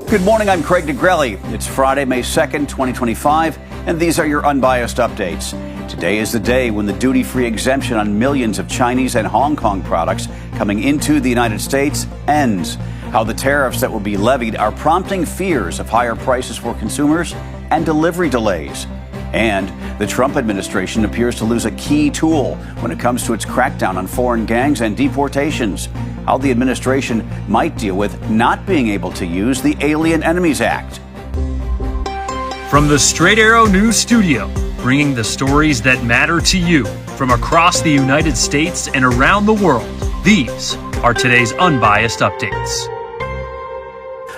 Good morning, I'm Craig Negrelli. It's Friday, May 2nd, 2025, and these are your unbiased updates. Today is the day when the duty-free exemption on millions of Chinese and Hong Kong products coming into the United States ends. How the tariffs that will be levied are prompting fears of higher prices for consumers and delivery delays. And the Trump administration appears to lose a key tool when it comes to its crackdown on foreign gangs and deportations. How the administration might deal with not being able to use the Alien Enemies Act. From the Straight Arrow News Studio, bringing the stories that matter to you from across the United States and around the world, these are today's unbiased updates.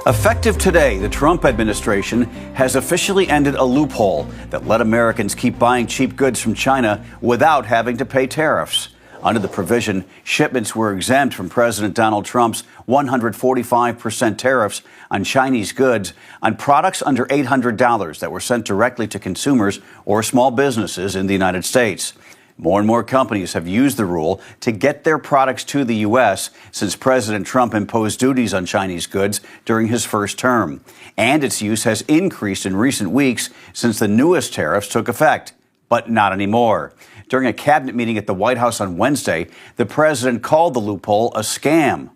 Effective today, the Trump administration has officially ended a loophole that let Americans keep buying cheap goods from China without having to pay tariffs. Under the provision, shipments were exempt from President Donald Trump's 145% tariffs on Chinese goods on products under $800 that were sent directly to consumers or small businesses in the United States. More and more companies have used the rule to get their products to the U.S. since President Trump imposed duties on Chinese goods during his first term. And its use has increased in recent weeks since the newest tariffs took effect. But not anymore. During a cabinet meeting at the White House on Wednesday, the president called the loophole a scam.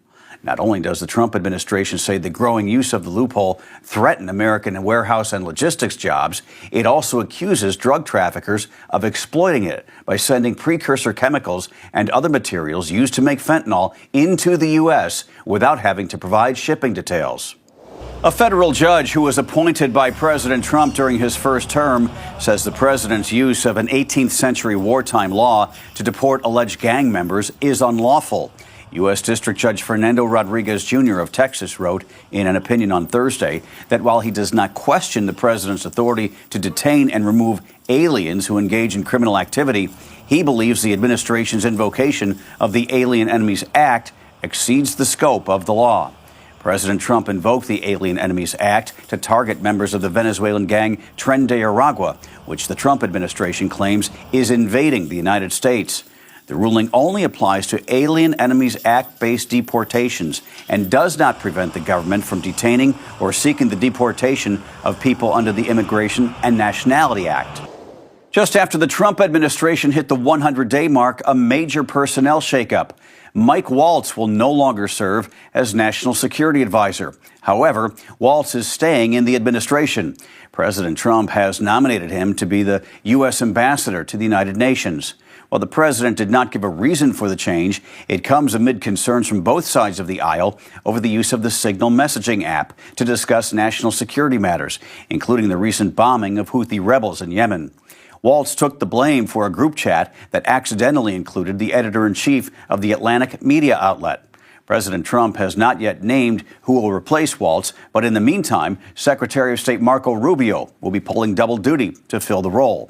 Not only does the Trump administration say the growing use of the loophole threaten American warehouse and logistics jobs, it also accuses drug traffickers of exploiting it by sending precursor chemicals and other materials used to make fentanyl into the U.S. without having to provide shipping details. A federal judge who was appointed by President Trump during his first term says the president's use of an 18th century wartime law to deport alleged gang members is unlawful. U.S. District Judge Fernando Rodriguez Jr. of Texas wrote in an opinion on Thursday that while he does not question the president's authority to detain and remove aliens who engage in criminal activity, he believes the administration's invocation of the Alien Enemies Act exceeds the scope of the law. President Trump invoked the Alien Enemies Act to target members of the Venezuelan gang Tren de Aragua, which the Trump administration claims is invading the United States. The ruling only applies to Alien Enemies Act-based deportations and does not prevent the government from detaining or seeking the deportation of people under the Immigration and Nationality Act. Just after the Trump administration hit the 100-day mark, a major personnel shakeup. Mike Waltz will no longer serve as National Security Advisor. However, Waltz is staying in the administration. President Trump has nominated him to be the U.S. ambassador to the United Nations. While the president did not give a reason for the change, it comes amid concerns from both sides of the aisle over the use of the Signal messaging app to discuss national security matters, including the recent bombing of Houthi rebels in Yemen. Waltz took the blame for a group chat that accidentally included the editor-in-chief of the Atlantic media outlet. President Trump has not yet named who will replace Waltz, but in the meantime, Secretary of State Marco Rubio will be pulling double duty to fill the role.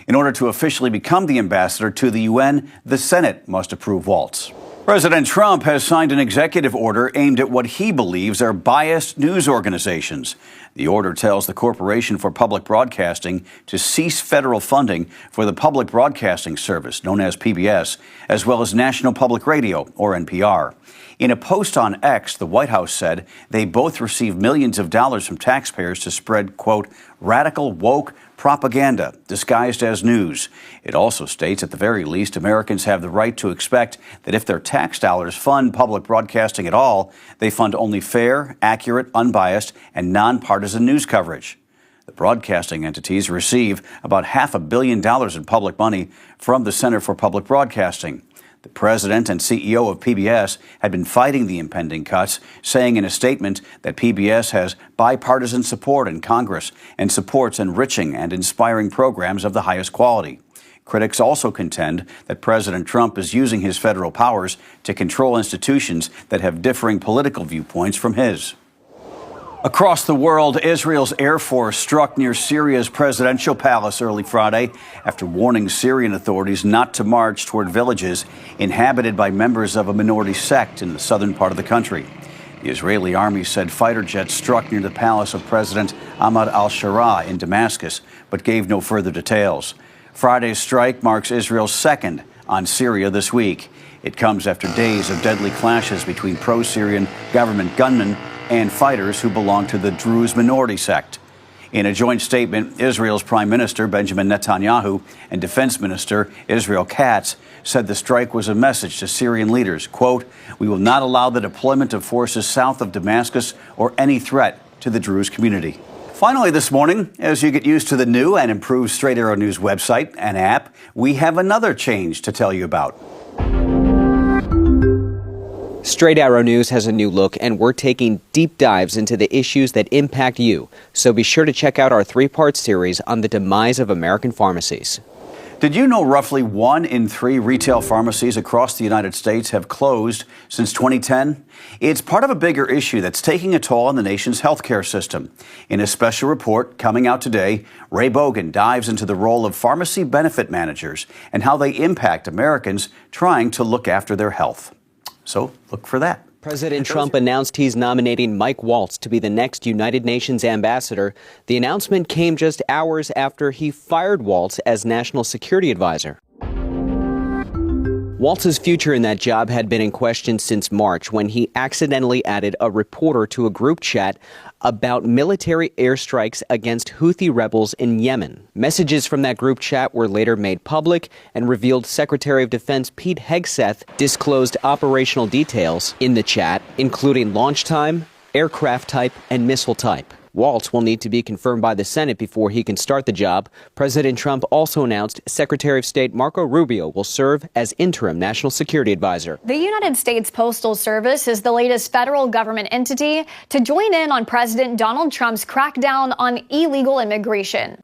In order to officially become the ambassador to the UN, the Senate must approve Waltz. President Trump has signed an executive order aimed at what he believes are biased news organizations. The order tells the Corporation for Public Broadcasting to cease federal funding for the Public Broadcasting Service, known as PBS, as well as National Public Radio, or NPR. In a post on X, the White House said they both receive millions of dollars from taxpayers to spread, quote, radical woke propaganda disguised as news. It also states, at the very least, Americans have the right to expect that if their tax dollars fund public broadcasting at all, they fund only fair, accurate, unbiased, and nonpartisan news coverage. The broadcasting entities receive about $500 million in public money from the Center for Public Broadcasting. The president and CEO of PBS had been fighting the impending cuts, saying in a statement that PBS has bipartisan support in Congress and supports enriching and inspiring programs of the highest quality. Critics also contend that President Trump is using his federal powers to control institutions that have differing political viewpoints from his. Across the world, Israel's Air Force struck near Syria's presidential palace early Friday after warning Syrian authorities not to march toward villages inhabited by members of a minority sect in the southern part of the country. The Israeli army said fighter jets struck near the palace of President Ahmad al-Sharaa in Damascus, but gave no further details. Friday's strike marks Israel's second on Syria this week. It comes after days of deadly clashes between pro-Syrian government gunmen and fighters who belong to the Druze minority sect. In a joint statement, Israel's Prime Minister Benjamin Netanyahu and Defense Minister Israel Katz said the strike was a message to Syrian leaders, quote, "We will not allow the deployment of forces south of Damascus or any threat to the Druze community." Finally this morning, as you get used to the new and improved Straight Arrow News website and app, we have another change to tell you about. Straight Arrow News has a new look, and we're taking deep dives into the issues that impact you. So be sure to check out our 3-part series on the demise of American pharmacies. Did you know roughly 1 in 3 retail pharmacies across the United States have closed since 2010? It's part of a bigger issue that's taking a toll on the nation's healthcare system. In a special report coming out today, Ray Bogan dives into the role of pharmacy benefit managers and how they impact Americans trying to look after their health. So look for that. President Trump announced he's nominating Mike Waltz to be the next United Nations ambassador. The announcement came just hours after he fired Waltz as national security advisor. Waltz's future in that job had been in question since March when he accidentally added a reporter to a group chat about military airstrikes against Houthi rebels in Yemen. Messages from that group chat were later made public and revealed Secretary of Defense Pete Hegseth disclosed operational details in the chat, including launch time, aircraft type, and missile type. Waltz will need to be confirmed by the Senate before he can start the job. President Trump also announced Secretary of State Marco Rubio will serve as interim national security advisor. The United States Postal Service is the latest federal government entity to join in on President Donald Trump's crackdown on illegal immigration.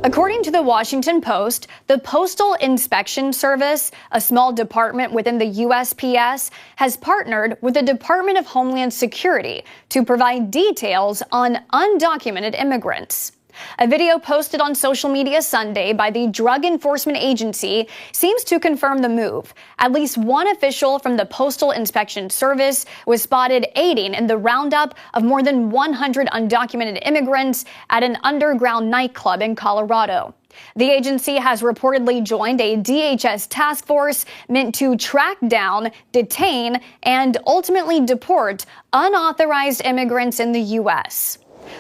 According to the Washington Post, the Postal Inspection Service, a small department within the USPS, has partnered with the Department of Homeland Security to provide details on undocumented immigrants. A video posted on social media Sunday by the Drug Enforcement Agency seems to confirm the move. At least one official from the Postal Inspection Service was spotted aiding in the roundup of more than 100 undocumented immigrants at an underground nightclub in Colorado. The agency has reportedly joined a DHS task force meant to track down, detain, and ultimately deport unauthorized immigrants in the U.S.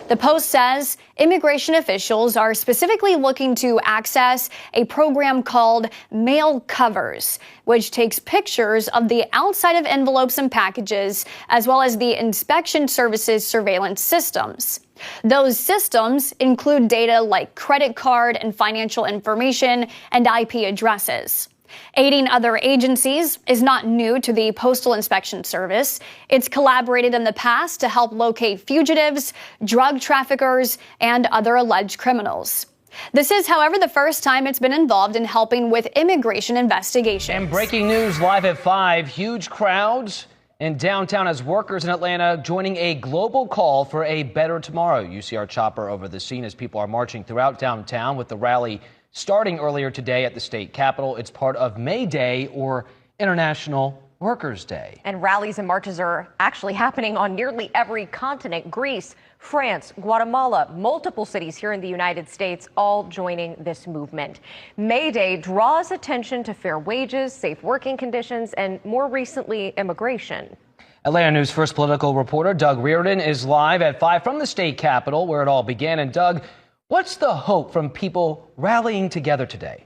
The Post says immigration officials are specifically looking to access a program called Mail Covers, which takes pictures of the outside of envelopes and packages, as well as the inspection services surveillance systems. Those systems include data like credit card and financial information and IP addresses. Aiding other agencies is not new to the Postal Inspection Service. It's collaborated in the past to help locate fugitives, drug traffickers, and other alleged criminals. This is, however, the first time it's been involved in helping with immigration investigations. And breaking news live at 5, huge crowds in downtown as workers in Atlanta joining a global call for a better tomorrow. You see our chopper over the scene as people are marching throughout downtown with the rally starting earlier today at the state capitol. It's part of May Day, or International Workers' Day. And rallies and marches are actually happening on nearly every continent: Greece, France, Guatemala, multiple cities here in the United States, all joining this movement. May Day draws attention to fair wages, safe working conditions, and more recently, immigration. Atlanta News First political reporter Doug Reardon is live at 5 from the state capitol, where it all began. And Doug, what's the hope from people rallying together today?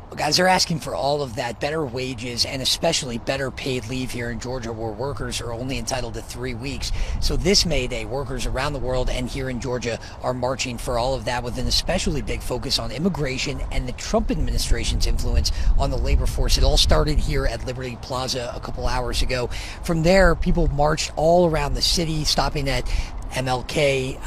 Well, guys, they're asking for all of that: better wages and especially better paid leave here in Georgia, where workers are only entitled to 3 weeks. So this May Day, workers around the world and here in Georgia are marching for all of that, with an especially big focus on immigration and the Trump administration's influence on the labor force. It all started here at Liberty Plaza a couple hours ago. From there, people marched all around the city, stopping at MLK,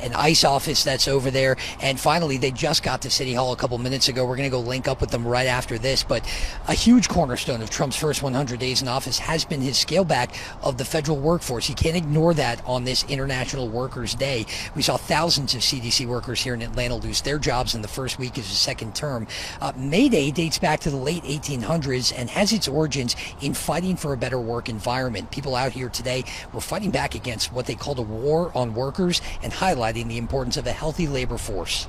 an ICE office that's over there. And finally, they just got to City Hall a couple minutes ago. We're going to go link up with them right after this. But a huge cornerstone of Trump's first 100 days in office has been his scale back of the federal workforce. You can't ignore that on this International Workers' Day. We saw thousands of CDC workers here in Atlanta lose their jobs in the first week of his second term. May Day dates back to the late 1800s and has its origins in fighting for a better work environment. People out here today were fighting back against what they called a war on workers and highlighting the importance of a healthy labor force.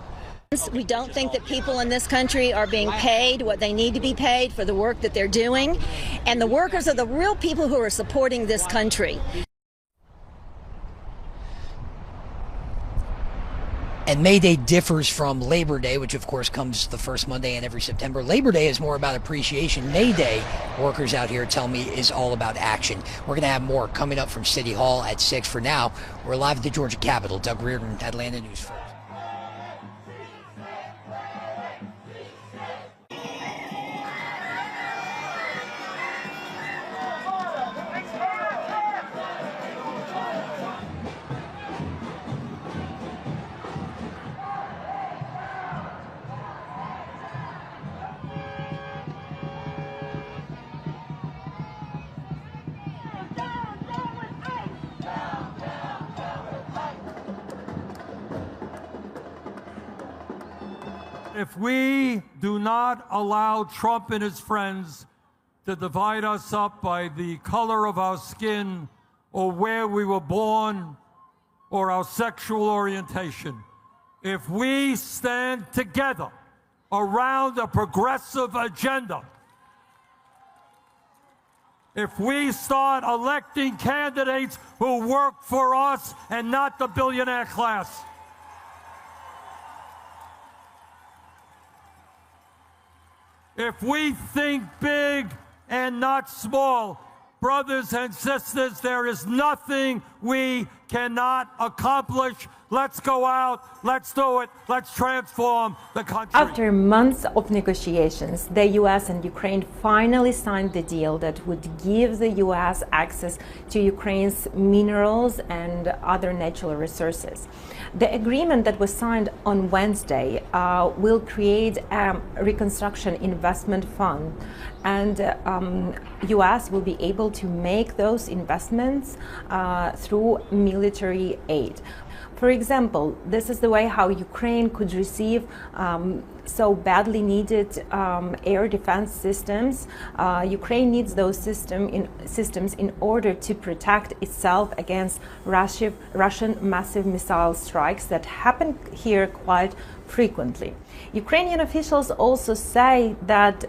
We don't think that people in this country are being paid what they need to be paid for the work that they're doing. And the workers are the real people who are supporting this country. And May Day differs from Labor Day, which of course comes the first Monday in every September. Labor Day is more about appreciation. May Day, workers out here tell me, is all about action. We're going to have more coming up from City Hall at 6. For now, we're live at the Georgia Capitol. Doug Reardon, Atlanta News First. If we do not allow Trump and his friends to divide us up by the color of our skin or where we were born or our sexual orientation, if we stand together around a progressive agenda, if we start electing candidates who work for us and not the billionaire class, if we think big and not small, brothers and sisters, there is nothing we cannot accomplish. Let's go out, let's do it, let's transform the country. After months of negotiations, the U.S. and Ukraine finally signed the deal that would give the U.S. access to Ukraine's minerals and other natural resources. The agreement that was signed on Wednesday will create a reconstruction investment fund, and U.S. will be able to make those investments through military aid. For example, this is the way how Ukraine could receive so badly needed air defense systems. Ukraine needs those systems in order to protect itself against Russian massive missile strikes that happen here quite frequently. Ukrainian officials also say that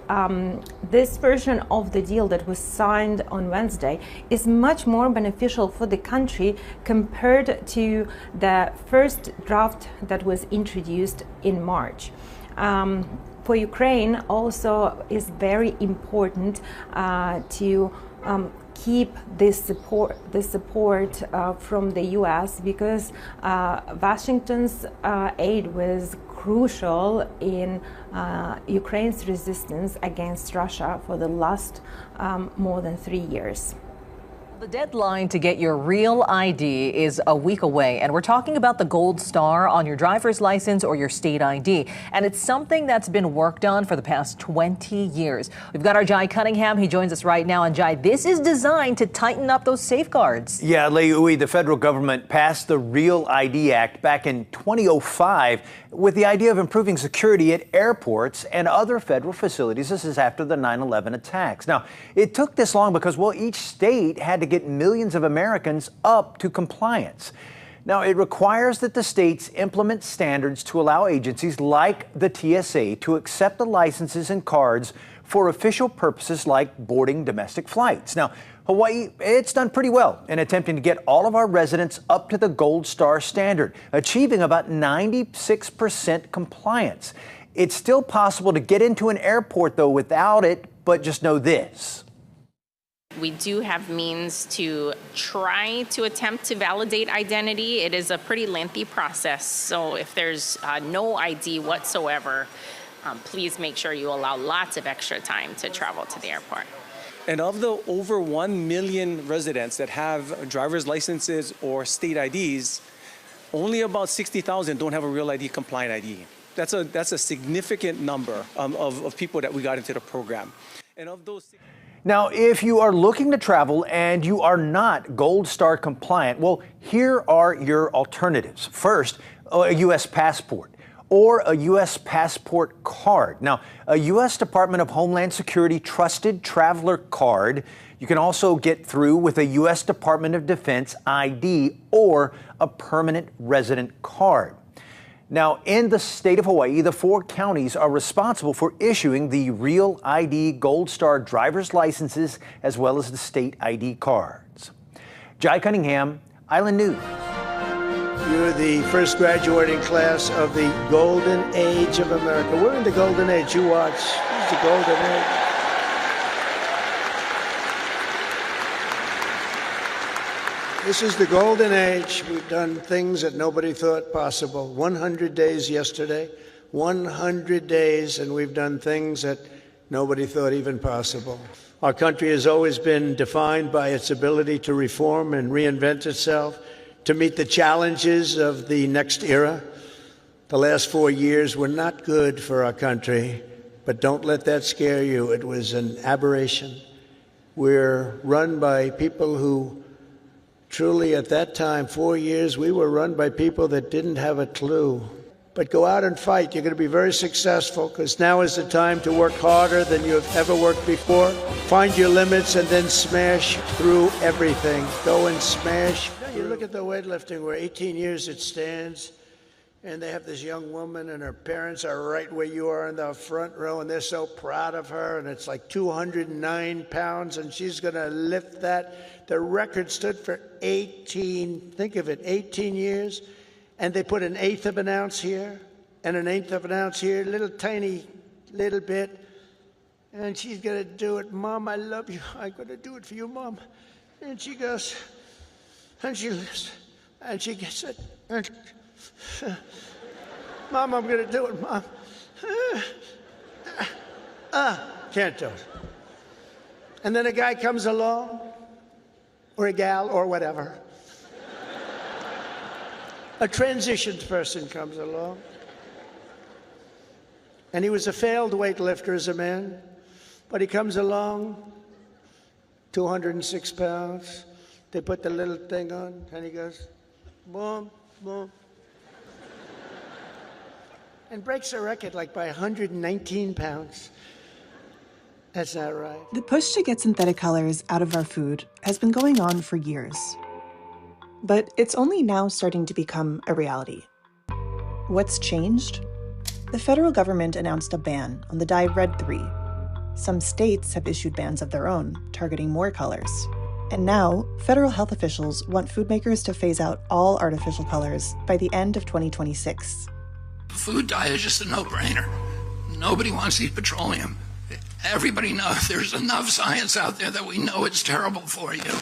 this version of the deal that was signed on Wednesday is much more beneficial for the country compared to the first draft that was introduced in March. For Ukraine also is very important to keep this support from the U.S. because Washington's aid was crucial in Ukraine's resistance against Russia for the last more than 3 years. The deadline to get your real ID is a week away, and we're talking about the gold star on your driver's license or your state ID. And it's something that's been worked on for the past 20 years. We've got our Jai Cunningham. He joins us right now. And Jai, this is designed to tighten up those safeguards. Yeah, Leigh, the federal government passed the Real ID Act back in 2005 with the idea of improving security at airports and other federal facilities. This is after the 9/11 attacks. Now, it took this long because, well, each state had to get millions of Americans up to compliance. Now, it requires that the states implement standards to allow agencies like the TSA to accept the licenses and cards for official purposes like boarding domestic flights. Now, Hawaii, it's done pretty well in attempting to get all of our residents up to the Gold Star standard, achieving about 96% compliance. It's still possible to get into an airport, though, without it, but just know this. We do have means to try to attempt to validate identity. It is a pretty lengthy process, so if there's no ID whatsoever, please make sure you allow lots of extra time to travel to the airport. And of the over 1 million residents that have driver's licenses or state IDs, only about 60,000 don't have a Real ID compliant ID. That's a significant number of people that we got into the program. And of those... Now, if you are looking to travel and you are not Gold Star compliant, well, here are your alternatives. First, a U.S. passport or a U.S. passport card. Now, a U.S. Department of Homeland Security trusted traveler card. You can also get through with a U.S. Department of Defense ID or a permanent resident card. Now, in the state of Hawaii, the 4 counties are responsible for issuing the Real ID Gold Star driver's licenses as well as the state ID cards. Jai Cunningham, Island News. You're the first graduating class of the golden age of America. We're in the golden age. You watch. It's the golden age. This is the golden age. We've done things that nobody thought possible. 100 days yesterday, 100 days, and we've done things that nobody thought even possible. Our country has always been defined by its ability to reform and reinvent itself, to meet the challenges of the next era. The last 4 years were not good for our country, but don't let that scare you. It was an aberration. We're run by people who truly, at that time, 4 years, we were run by people that didn't have a clue. But go out and fight. You're going to be very successful, because now is the time to work harder than you have ever worked before. Find your limits and then smash through everything. Go and smash. You look at the weightlifting, where 18 years it stands, and they have this young woman, and her parents are right where you are in the front row, and they're so proud of her, and it's like 209 pounds, and she's going to lift that. The record stood for 18, think of it, 18 years, and they put 1/8 of an ounce here and 1/8 of an ounce here, little tiny little bit, and she's going to do it. Mom, I love you. I'm going to do it for you, Mom. And she goes, and she lifts, and she gets it, and Mom, I'm going to do it, Mom. Can't do it. And then a guy comes along, or a gal, or whatever. A transitioned person comes along. And he was a failed weightlifter as a man, but he comes along, 206 pounds. They put the little thing on, and he goes, boom, boom. And breaks the record like by 119 pounds. That's not right. The push to get synthetic colors out of our food has been going on for years. But it's only now starting to become a reality. What's changed? The federal government announced a ban on the dye Red 3. Some states have issued bans of their own, targeting more colors. And now, federal health officials want food makers to phase out all artificial colors by the end of 2026. Food dye is just a no-brainer. Nobody wants to eat petroleum. Everybody knows there's enough science out there that we know it's terrible for you.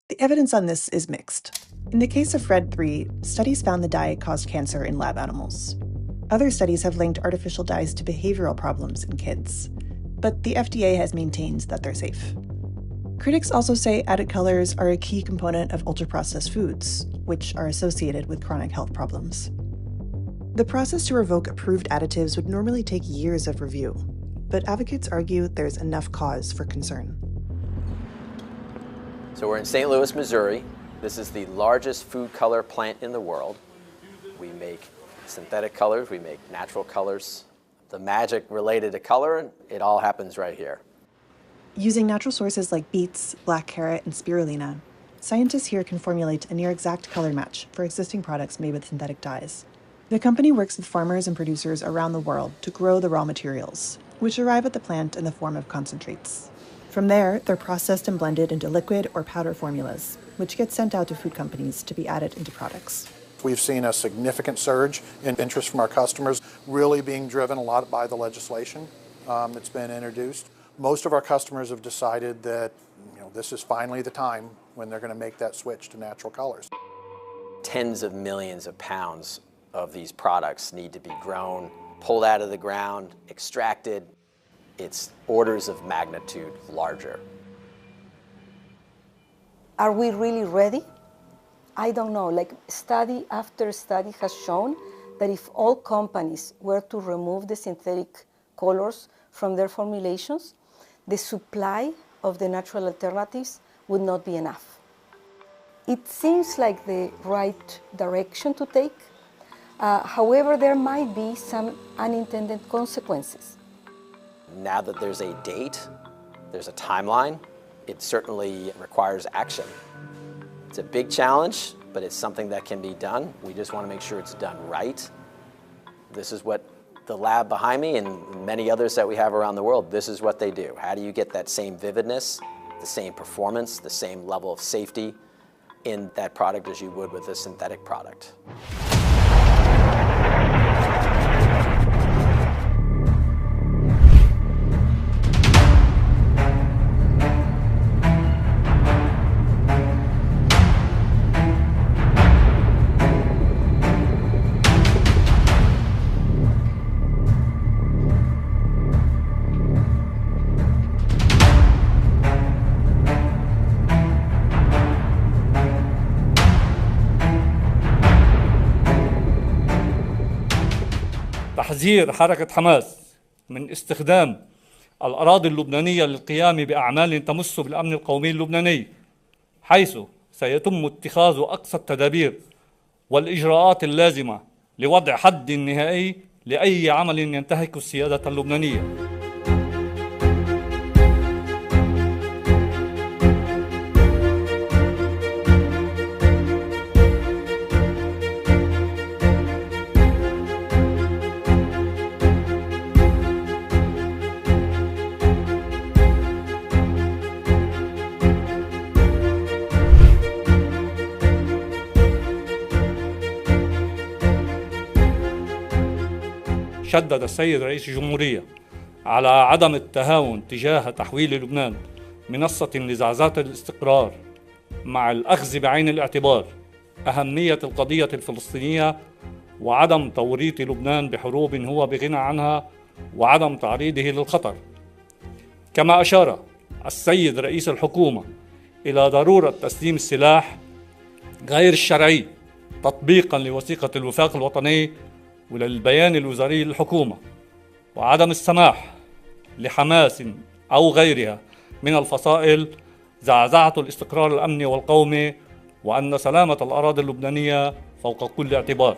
The evidence on this is mixed. In the case of Red 3, studies found the dye caused cancer in lab animals. Other studies have linked artificial dyes to behavioral problems in kids. But the FDA has maintained that they're safe. Critics also say added colors are a key component of ultra-processed foods, which are associated with chronic health problems. The process to revoke approved additives would normally take years of review, but advocates argue there's enough cause for concern. So we're in St. Louis, Missouri. This is the largest food color plant in the world. We make synthetic colors, we make natural colors. The magic related to color, it all happens right here. Using natural sources like beets, black carrot, and spirulina, scientists here can formulate a near-exact color match for existing products made with synthetic dyes. The company works with farmers and producers around the world to grow the raw materials, which arrive at the plant in the form of concentrates. From there, they're processed and blended into liquid or powder formulas, which get sent out to food companies to be added into products. We've seen a significant surge in interest from our customers, really being driven a lot by the legislation that's been introduced. Most of our customers have decided that this is finally the time when they're going to make that switch to natural colors. Tens of millions of pounds of these products need to be grown, pulled out of the ground, extracted. It's orders of magnitude larger. Are we really ready? I don't know. Like study after study has shown that if all companies were to remove the synthetic colors from their formulations, the supply of the natural alternatives would not be enough. It seems like the right direction to take. However, there might be some unintended consequences. Now that there's a date, there's a timeline, it certainly requires action. It's a big challenge, but it's something that can be done. We just want to make sure it's done right This is what the lab behind me and many others that we have around the world, this is what they do. How do you get that same vividness, the same performance, the same level of safety in that product as you would with a synthetic product? تحذير حركة حماس من استخدام الأراضي اللبنانية للقيام بأعمال تمس بالأمن القومي اللبناني، حيث سيتم اتخاذ أقصى التدابير والإجراءات اللازمة لوضع حد نهائي لأي عمل ينتهك السيادة اللبنانية. شدد السيد رئيس الجمهورية على عدم التهاون تجاه تحويل لبنان منصة لزعزعة الاستقرار، مع الأخذ بعين الاعتبار أهمية القضية الفلسطينية وعدم توريط لبنان بحروب هو بغنى عنها وعدم تعريضه للخطر. كما أشار السيد رئيس الحكومة إلى ضرورة تسليم السلاح غير الشرعي تطبيقا لوثيقة الوفاق الوطني وللبيان الوزاري للحكومة، وعدم السماح لحماس أو غيرها من الفصائل زعزعة الاستقرار الأمني والقومي، وأن سلامة الأراضي اللبنانية فوق كل اعتبار.